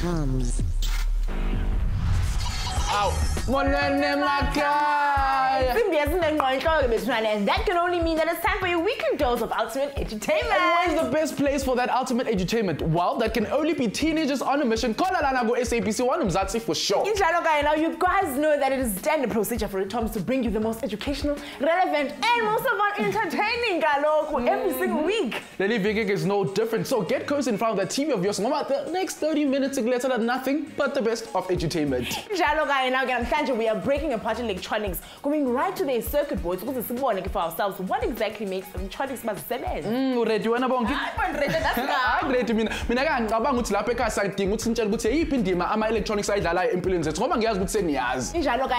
TOMz. And that can only mean that it's time for your weekly dose of ultimate entertainment. And where's the best place for that ultimate entertainment? Well, that can only be teenagers on a mission. Call Alana go SABC TOMz for sure. Now you guys know that it is standard procedure for TOMz to bring you the most educational, relevant, and most of all entertaining every single week. Lily Vigig is no different. So get cozy in front of that TV of yours. The next 30 minutes are nothing but the best of entertainment. Now we are breaking apart electronics, going right to their circuit boards for ourselves what exactly makes electronics ready wena bonke? Ready mina ngicabanga ukuthi lapha ekhaya sayidinga ukuthi sintshele ukuthi yiphi indima ama-electronics ayidlalayo empilweni zethu ngoba ngiyazi ukuthi seniyazi.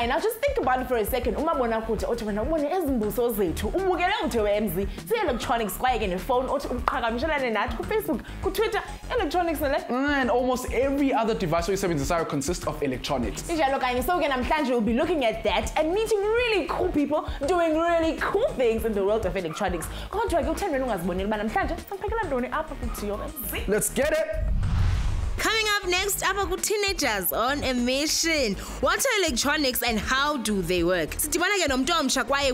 Now just think about it for a second. Umabonakude othi wena ubone ezimbuso zethu ubukele uTOMz electronics kwaye ke nefone othi uqhakamishelane nathi ku-Facebook, ku-Twitter, electronics and almost every other device oyisebenzisayo consists of electronics. So namhlanje we'll be looking at that and meeting really cool people doing really cool things in the world of electronics. Let's get it! Coming up next, about teenagers on a mission. What are electronics and how do they work?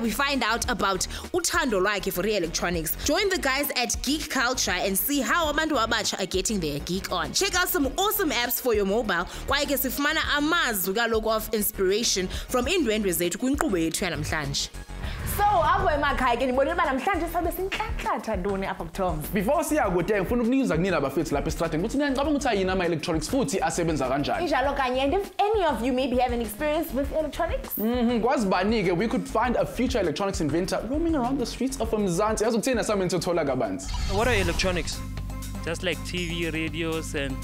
We find out about uthando lwakhe for electronics. Join the guys at Geek Culture and see how abantu abatsha are getting their geek on. Check out some awesome apps for your mobile. Kwaye sifumana amazwi kaloku of inspiration from indwendwe zethu kwinkqubo yethu yanamhlanje. So, TOMz. Before siya kude ngifuna ukunikeza kunina abafethu lapha estradeni ukuthi ngicabanga ukuthi ayini ama-electronics futhi asebenza kanjani. And if any of you maybe have an experience with electronics, kwazi bani-ke we could find a future electronics inventor roaming around the streets of Mzansi. Yazi ukuthina sami nitothola kabanzi. What are electronics? Just like TV, radios, and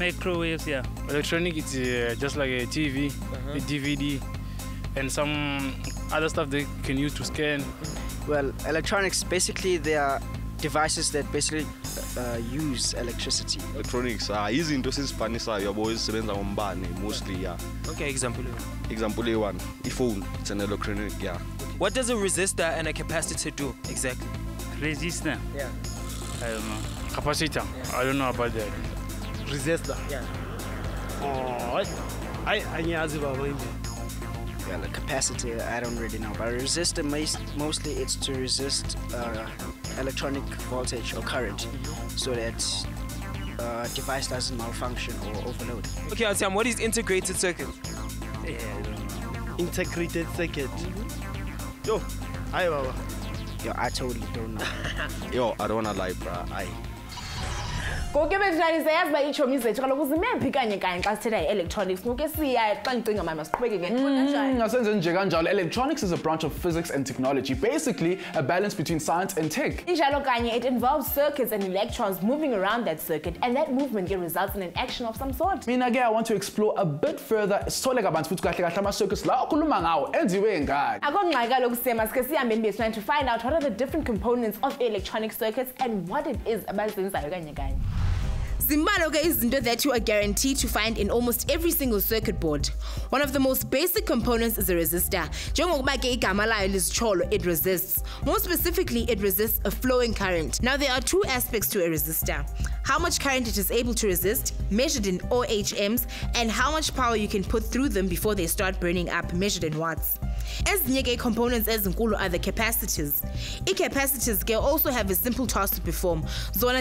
microwaves, yeah. Electronic, it's just like a TV, a DVD, and some other stuff they can use to scan. Well, electronics, basically they are devices that basically use electricity. Electronics, izinto sezipanisayo yabo ezisebenza ngombane mostly, yeah. Okay, example. Example A1, phone, it's an electronic, yeah. What does a resistor and a capacitor do exactly? Resistor? Yeah. I don't know. Capacitor? Yeah. I don't know about that. Resistor? Yeah. Oh, Well, a capacitor, I don't really know, but a resistor, mostly it's to resist electronic voltage or current, so that device doesn't malfunction or overload. Okay, Altiam, what is integrated circuit? Yeah, I don't know. Integrated circuit? Yo, hi, Baba. Yo, I totally don't know. Yo, I don't wanna lie, bruh. electronics Electronics is a branch of physics and technology, basically a balance between science and tech. It involves circuits and electrons moving around that circuit, and that movement results in an action of some sort. I want to explore a bit further circuits to find out what are the different components of electronic circuits and what it is about Zimbabwe is that you are guaranteed to find in almost every single circuit board. One of the most basic components is a resistor. It resists. More specifically, it resists a flowing current. Now, there are two aspects to a resistor: how much current it is able to resist, measured in ohms, and how much power you can put through them before they start burning up, measured in watts. As components as are the capacitors. Capacitors can also have a simple task to perform.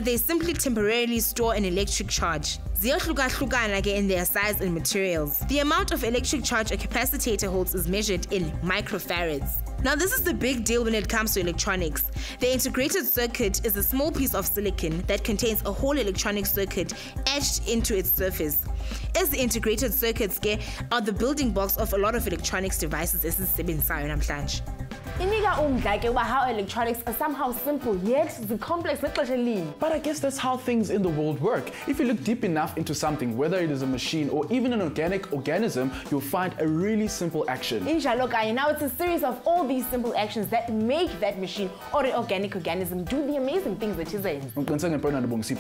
They simply temporarily store an electric charge. In their size and materials. The amount of electric charge a capacitor holds is measured in microfarads. Now, this is the big deal when it comes to electronics. The integrated circuit is a small piece of silicon that contains a whole electronic circuit etched into its surface. As the integrated circuits are the building blocks of a lot of electronics devices namhlanje. How electronics are somehow simple, yet the complex. But I guess that's how things in the world work. If you look deep enough into something, whether it is a machine or even an organic organism, you'll find a really simple action. Now it's a series of all these simple actions that make that machine or an organic organism do the amazing things that is in.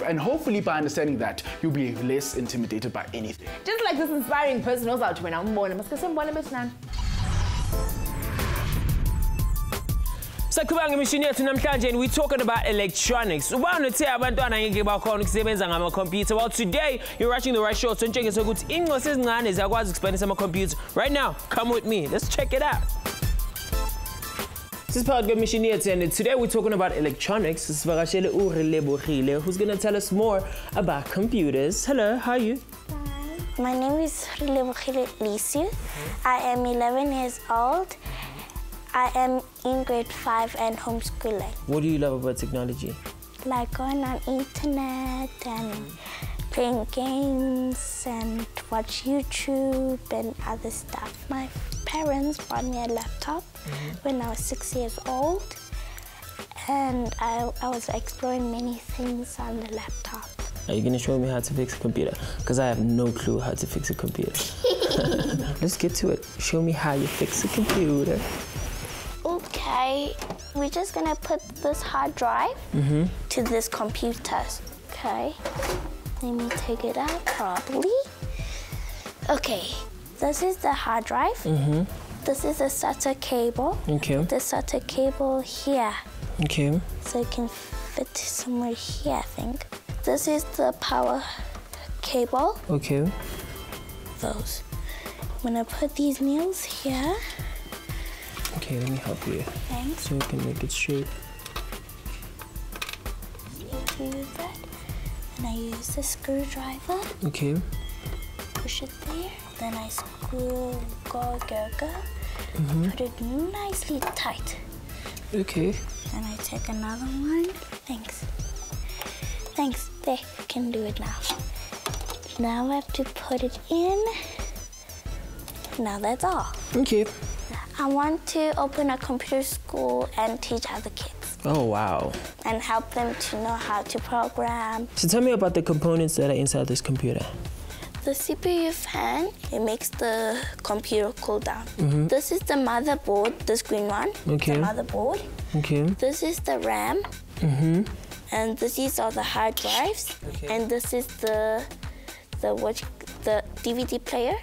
And hopefully by understanding that, you'll be less intimidated by anything. Just like this inspiring person knows how to Sakuba ngemishini yethu namhlanje and we talking about electronics. Uba unethe abantwana ngeke bakhona ukusebenza ngama computer. Well, today you're watching the right show. So ntshengise ukuthi ingqondo ezincane ziyakwazi ukusebenzisa ama computer. Right now, come with me. Let's check it out. This is part of ngemishini yethu and today we're talking about electronics. Sivakashele uRelebohile who's going to tell us more about computers. Hello, how are you? Hi. My name is Relebohile Lisu. I am 11 years old. I am in grade 5 and homeschooling. What do you love about technology? Like going on internet and playing games and watch YouTube and other stuff. My parents bought me a laptop when I was 6 years old, and I was exploring many things on the laptop. Are you gonna show me how to fix a computer? Because I have no clue how to fix a computer. Let's get to it. Show me how you fix a computer. Okay, we're just gonna put this hard drive to this computer. Okay, let me take it out properly. Okay, this is the hard drive. This is the SATA cable. Okay. The SATA cable here. Okay. So it can fit somewhere here, I think. This is the power cable. Okay. Those. I'm gonna put these nails here. Okay, let me help you. Thanks. So you can make it straight. Use that. And I use the screwdriver. Okay. Push it there. Then I screw, go. Put it nicely tight. Okay. Then I take another one. Thanks. Thanks. There, I can do it now. Now I have to put it in. Now that's all. Okay. I want to open a computer school and teach other kids. Oh, wow. And help them to know how to program. So tell me about the components that are inside this computer. The CPU fan, it makes the computer cool down. This is the motherboard, this green one. Okay. The motherboard. Okay. This is the RAM. And these are the hard drives. Okay. And this is the DVD player.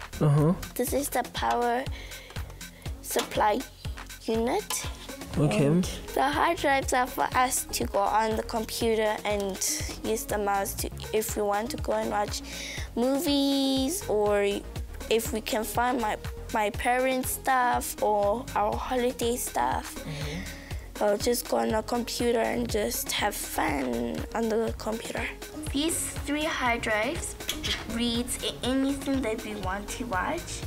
This is the power supply unit. Okay. And the hard drives are for us to go on the computer and use the mouse to, if we want to go and watch movies, or if we can find my parents' stuff or our holiday stuff. I'll just go on the computer and just have fun on the computer. These 3 hard drives reads anything that we want to watch.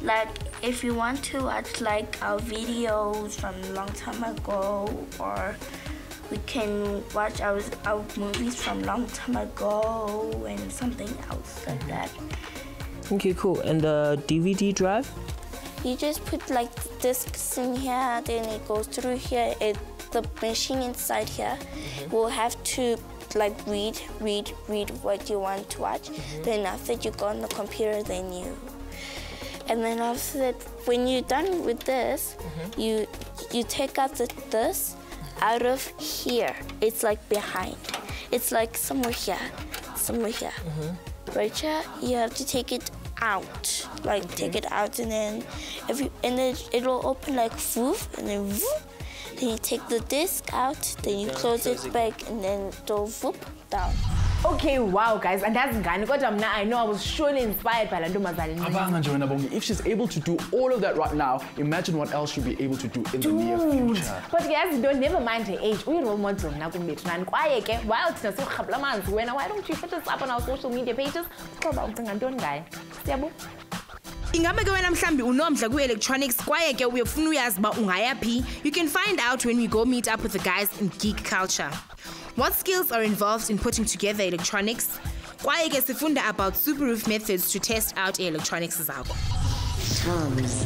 Like if you want to watch like our videos from a long time ago, or we can watch our movies from a long time ago and something else like that. Okay, cool. And the DVD drive? You just put like discs in here, then it goes through here. The machine inside here will have to like read what you want to watch. Then after you go on the computer, and then after that, when you're done with this, you take out this out of here. It's like behind. It's like somewhere here. Right here, you have to take it out. Like take it out, and then it will open like woof, and then whoop. Then you take the disc out, then you close it back, and then it'll whoop down. Okay, wow, guys, and that's Ngani. I know I was surely inspired by Landu. If she's able to do all of that right now, imagine what else she'll be able to do in the near future. But guys, never mind her age. We're role models now. Why don't you put us up on our social media pages? Ingabe ke wena mhlambi unomdla ku-electronics kwaye ke uyofuna uyazi uba ungayaphi, you can find out when we go meet up with the guys in geek culture. What skills are involved in putting together electronics? Kwaye ke sifunda about super roof methods to test out electronics zakho. TOMz.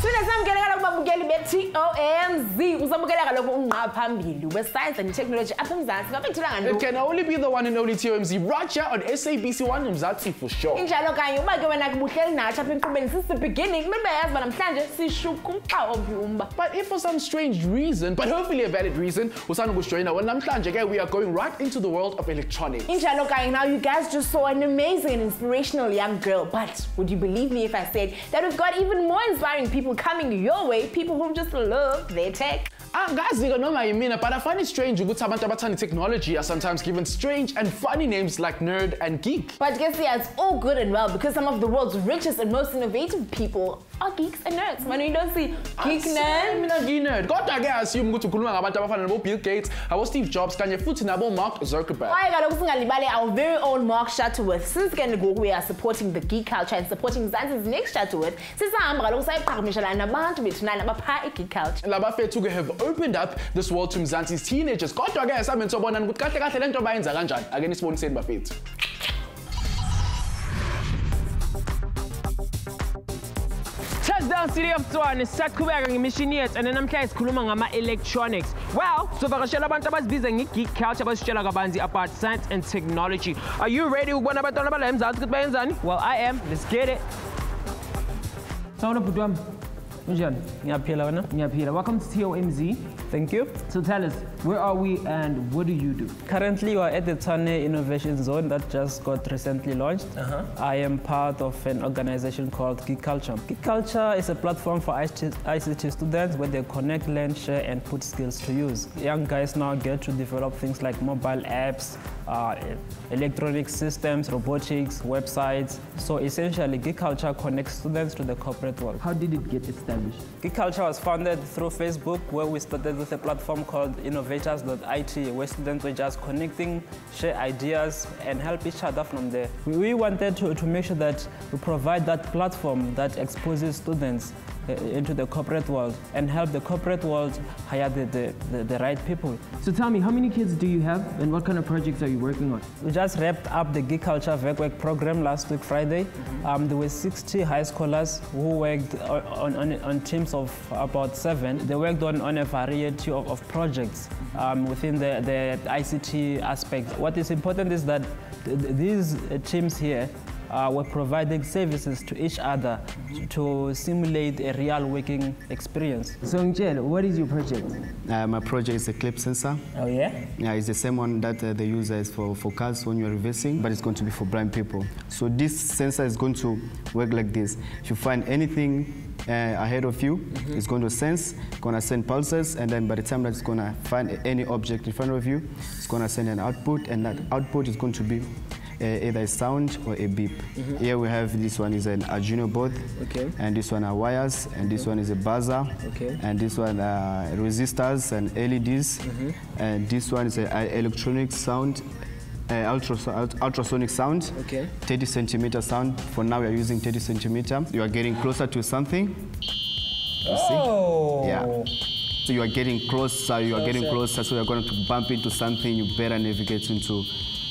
Soon as Niyamkeleka kubabukeli be-TOMz. Usamukeleka lokho unqa phambili we-science and technology apha eMzantsi. Ngabe ngithula ngani? It can only be the one and only TOMz right here on SABC 1 Mzansi for sure. Injalo kanye uba ke wena kubuhleli nathi apha enkqubeni since the beginning. Kumele yazi ba namhlanje sishukuxa ophi umba. But if for some strange reason, but hopefully a valid reason, usanda kujoyina well namhlanje ke we are going right into the world of electronics. Injalo kanye, now you guys just saw an amazing and inspirational young girl, but would you believe me if I said that we've got even more inspiring people coming your way, people who just love their tech? Guys, but I find it strange ukuthi abantu abathanda technology are sometimes given strange and funny names like nerd and geek. But guess yeah, it's all good and well because some of the world's richest and most innovative people are geeks and nerds. When you don't see geek nerd, mina nerd. Kodwa ke assume ukuthi ukhuluma ngabantu abafana nabo Bill Gates, abo Steve Jobs kanye futhi nabo Mark Zuckerberg. Why kaloku singalibali our very own Mark Shuttleworth. Since we are supporting the geek culture and supporting Mzansi's next Shuttleworth, sisahamba kaloku sayiqhagamshelana nabantu bethu nana abapha i-geek culture. Laba fethu ke have opened up this world to Mzansi's teenagers. Kodwa ke asameni sobona ukuthi kahle kahle lento bayenza kanjani. Ake nisiboniseni bafethu. Touchdown City of Tshwane sisaqhubeka ngemishini yethu and namhlanje sikhuluma ngama-electronics. Well, sovakashela abantu abazibiza nge-geek culture abasitshela kabanzi about science and technology. Are you ready ukubona abantwana bala eMzansi ukuthi bayenzani? Well, I am. Let's get it. Sawubona bhuti wami. Unjani? Ngiyaphila wena? Ngiyaphila. Welcome to TOMz. Thank you. So tell us, where are we and what do you do? Currently, we are at the Tshwane Innovation Zone that just got recently launched. I am part of an organization called Geek Culture. Geek Culture is a platform for ICT students where they connect, learn, share, and put skills to use. Young guys now get to develop things like mobile apps, electronic systems, robotics, websites. So essentially, Geek Culture connects students to the corporate world. How did it get established? Geek Culture was founded through Facebook, where we started with a platform called innovators.it, where students were just connecting, share ideas, and help each other from there. We wanted to make sure that we provide that platform that exposes students into the corporate world and help the corporate world hire the right people. So tell me, how many kids do you have and what kind of projects are you working on? We just wrapped up the Geek Culture Work program last week, Friday. There were 60 high schoolers who worked on teams of about 7. They worked on a variety of projects within the ICT aspect. What is important is that these teams here we're providing services to each other to simulate a real working experience. So Ngitshele, what is your project? My project is a clip sensor. Oh yeah? Yeah, it's the same one that they use as for cars when you're reversing, but it's going to be for blind people. So this sensor is going to work like this. If you find anything ahead of you, it's going to sense, it's going to send pulses, and then by the time that it's going to find any object in front of you, it's going to send an output, and that output is going to be either a sound or a beep. Here we have this one is an Arduino board, and this one are wires, and this one is a buzzer, and this one are resistors and LEDs, and this one is an electronic sound, ultrasonic sound, 30 centimeter sound. For now we are using 30 centimeter. You are getting closer to something. You see? Yeah. So you are getting closer, so you're going to bump into something, you better navigate into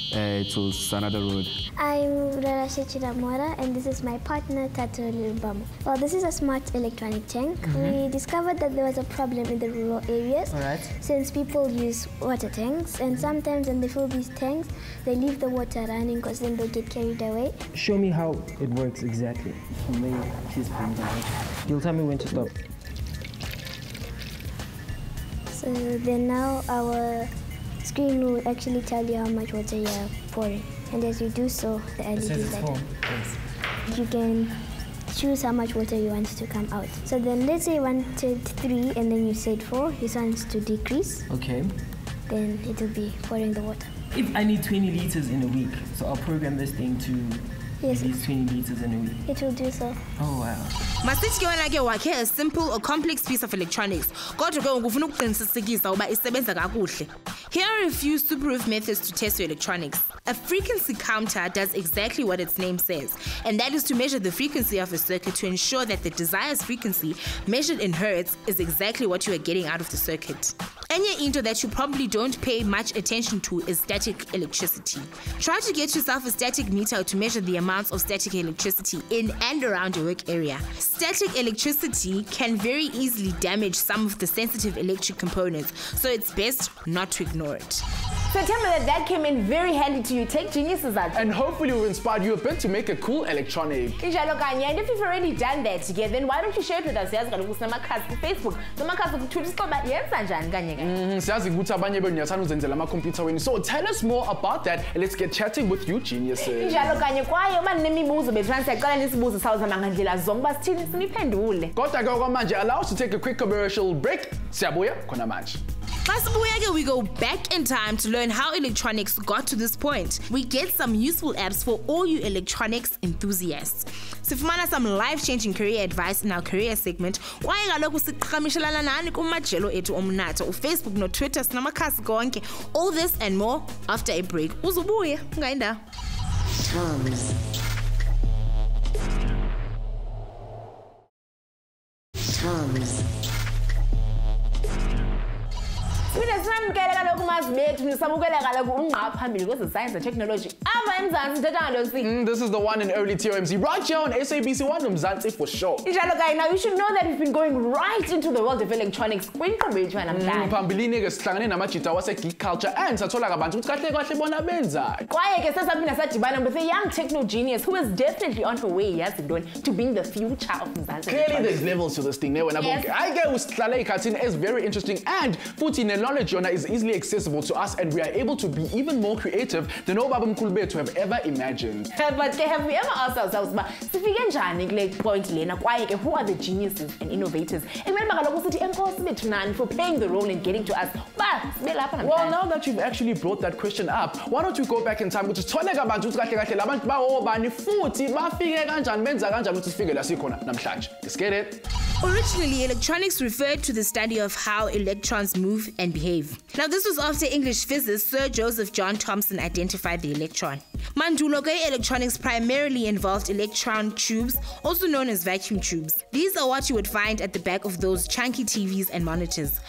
to another road. I'm Rarashi Chiramora and this is my partner Tato Lilbamo. Well, this is a smart electronic tank. We discovered that there was a problem in the rural areas since people use water tanks, and sometimes when they fill these tanks, they leave the water running because then they'll get carried away. Show me how it works exactly. You'll tell me when to stop. So then now our screen will actually tell you how much water you are pouring. And as you do so, the LED light up. You can choose how much water you want to come out. So then let's say you wanted 3 and then you said 4, this one's to decrease. Then it will be pouring the water. If I need 20 liters in a week, so I'll program this thing to release 20 liters in a week. It will do so. Oh wow. Masithi ke wena ke wakhe a simple or complex piece of electronics. Kodwa ke ngifuna ukuqinisekisa uba isebenza kakuhle. Here are a few super-proof methods to test your electronics. A frequency counter does exactly what its name says, and that is to measure the frequency of a circuit to ensure that the desired frequency measured in hertz is exactly what you are getting out of the circuit. Enye into that you probably don't pay much attention to is static electricity. Try to get yourself a static meter to measure the amounts of static electricity in and around your work area. Static electricity can very easily damage some of the sensitive electric components, so it's best not to ignore it. So tell me that came in very handy to you. Tech geniuses out. And hopefully we've inspired you a bit to make a cool electronic. And if you've already done that together, then why don't you share it with us? Facebook, Twitter. So tell us more about that and let's get chatting with you geniuses. Allow us to take a quick commercial break. We go back in time to learn how electronics got to this point. We get some useful apps for all you electronics enthusiasts. Sifumana some life-changing career advice in our career segment. Facebook no Twitter sinamakhasi konke. All this and more after a break. Uzubuye ngainda. TOMz. TOMz. Science and technology. This is the one and only TOMz right here on SABC 1 TOMz for sure. Now you should know that we've been going right into the world of electronics. Geek culture and with a young techno genius who is definitely on her way to being the future of Mzansi. Clearly there's levels to this thing. I get is very interesting and knowledge is easily accessible to us and we are able to be even more creative than all Babam Kulbe to have ever imagined. But have we ever asked ourselves, who are the geniuses and innovators? And for playing the role in getting to us. Well, now that you've actually brought that question up, why don't we go back in time? Let's get it. Originally, electronics referred to the study of how electrons move and behave. Now, this was after English physicist Sir Joseph John Thomson identified the electron. Mandulo electronics primarily involved electron tubes, also known as vacuum tubes. These are what you would find at the back of those chunky TVs and monitors.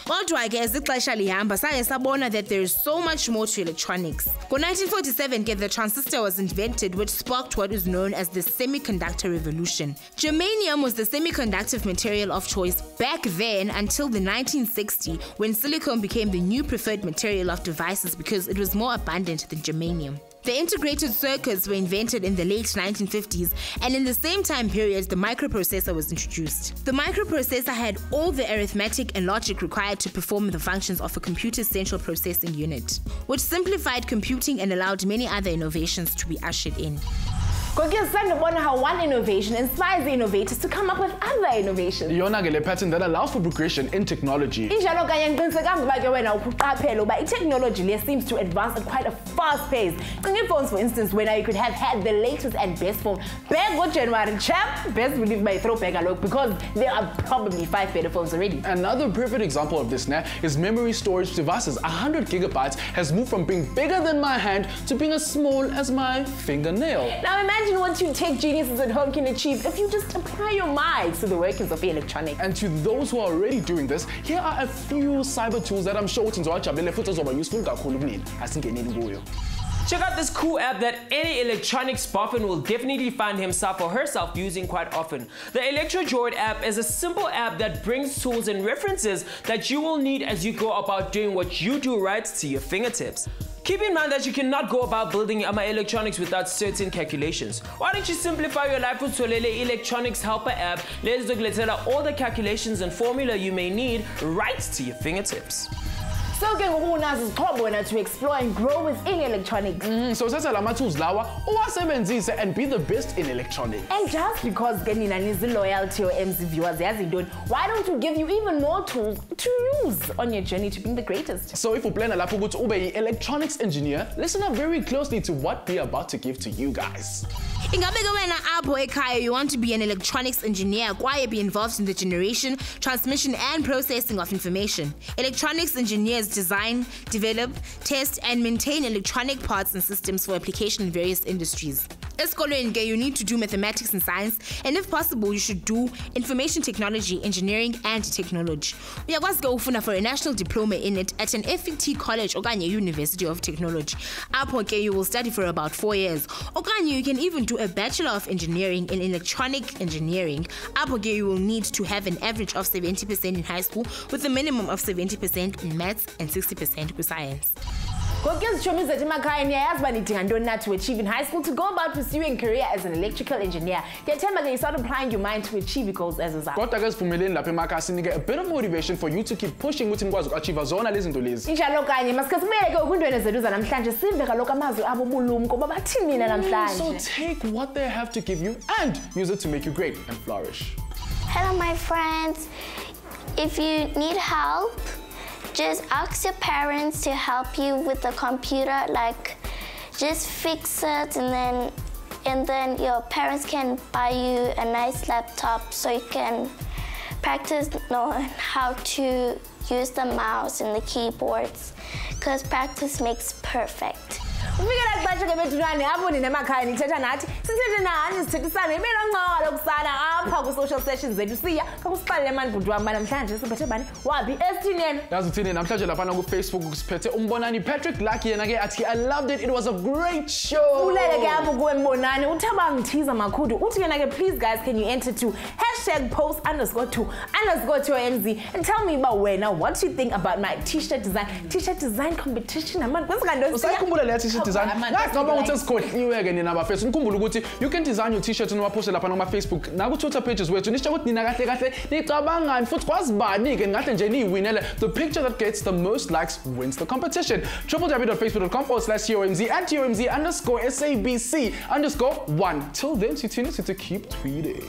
That there is so much more to electronics. In 1947, the transistor was invented, which sparked what is known as the semiconductor revolution. Germanium was the semiconductive material of choice back then until the 1960s, when silicon became the new preferred material of devices because it was more abundant than germanium. The integrated circuits were invented in the late 1950s, and in the same time period, the microprocessor was introduced. The microprocessor had all the arithmetic and logic required to perform the functions of a computer's central processing unit, which simplified computing and allowed many other innovations to be ushered in. How one innovation inspires the innovators to come up with other innovations. A pattern that allows for progression in technology. Technology seems to advance at quite a fast pace. Phones, for instance, where now you could have had the latest and best phone. Back what January, champ, best believe my throwback a look because there are probably 5 better phones already. Another perfect example of this now is memory storage devices. 100 gigabytes has moved from being bigger than my hand to being as small as my fingernail. Now imagine what you tech geniuses at home can achieve if you just apply your minds to the workings of electronics. And to those who are already doing this, here are a few cyber tools that I'm sure useful. Check out this cool app that any electronics buffin will definitely find himself or herself using quite often. The ElectroDroid app is a simple app that brings tools and references that you will need as you go about doing what you do right to your fingertips. Keep in mind that you cannot go about building electronics without certain calculations. Why don't you simplify your life with Solele Electronics Helper app? Let's look all the calculations and formula you may need right to your fingertips. So to explore and grow within electronics. So tools and be the best in electronics. And just because is loyalty or MC viewers, why don't we give you even more tools to use on your journey to being the greatest? So if you plan to be an electronics engineer, listen up very closely to what we're about to give to you guys. You want to be an electronics engineer, be involved in the generation, transmission and processing of information. Electronics engineers design, develop, test and maintain electronic parts and systems for application in various industries. Esikolweni ke, you need to do mathematics and science, and if possible, you should do information technology, engineering, and technology. Uyakwazi ke ufunda for a national diploma in it at an FET college okanye University of Technology. Apho ke, you will study for about 4 years. Okanye you can even do a Bachelor of Engineering in Electronic Engineering. Apho ke, you will need to have an average of 70% in high school with a minimum of 70% in maths and 60% in science. TOMz to achieve in high school to go about pursuing a career as an electrical engineer. You start applying your mind to achieve your goals as a a bit of motivation for you to keep pushing to achieve a zona lezinto lezi. So take what they have to give you and use it to make you great and flourish. Hello, my friends. If you need help, just ask your parents to help you with the computer, like just fix it, and then your parents can buy you a nice laptop so you can practice knowing how to use the mouse and the keyboards, because practice makes perfect. Social sessions Patrick Lucky and I loved it. It was a great show. Please guys, can you enter to #post_2_TOMz and tell me about what you think about my t-shirt design competition. You can design your t-shirt on my Facebook. Now Twitter pages where the picture that gets the most likes wins the competition. www.facebook.com/TOMz and TOMz_SABC_1. Till then, continue to keep tweeting.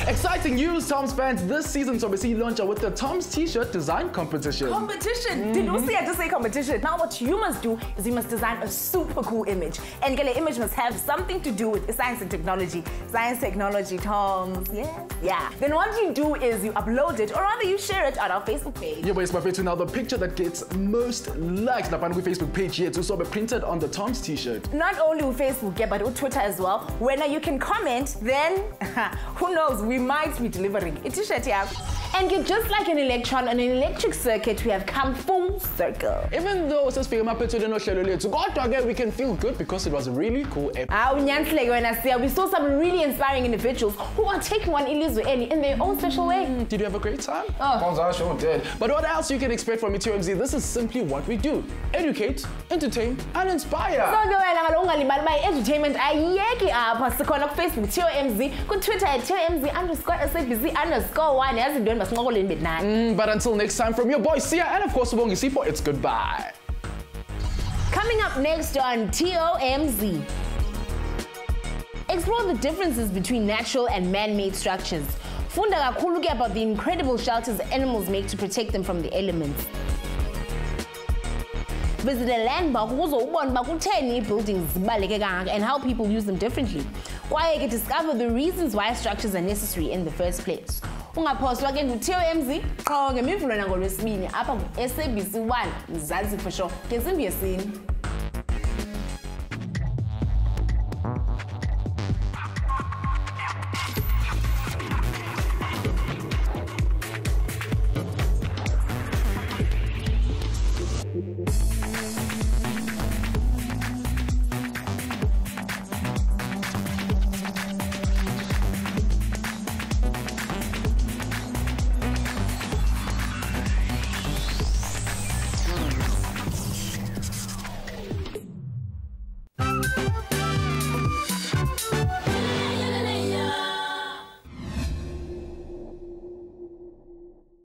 Exciting news, TOMz fans! This season, SABC launched with the TOMz t-shirt design competition. Competition? Did you see I just say competition? Now what you must do is you must design a super cool image. And the image must have something to do with science and technology. Science, technology, TOMz, yeah. Then what you do is you upload it, or rather you share it on our Facebook page. Yeah, but it's my favorite now. The picture that gets most likes on our Facebook page here to be printed on the TOMz t-shirt. Not only on Facebook, but on Twitter as well. When you can comment, then who knows? We might be delivering a t-shirt here. And just like an electron on an electric circuit, we have come full circle. Even though it's we can feel good because it was a really cool episode. We saw some really inspiring individuals who are taking one in their own special way. Did you have a great time? Oh, I sure did. But what else you can expect from me, TOMz? This is simply what we do: educate, entertain, and inspire. So entertainment Facebook TOMz, Twitter TOMz_SABC_1. But until next time, from your boy Sia and of course Ubongi Sipo, it's goodbye. Coming up next on TOMz. Explore the differences between natural and man-made structures. Funda kakhulu about the incredible shelters animals make to protect them from the elements. Visit a landmark buildings and how people use them differently. Why you can discover the reasons why structures are necessary in the first place. Ungaphoswa ke TOMz qho ngemivulo nangolwesibini apha ku SABC 1 Mzansi for sure. Ngensimbi yesine.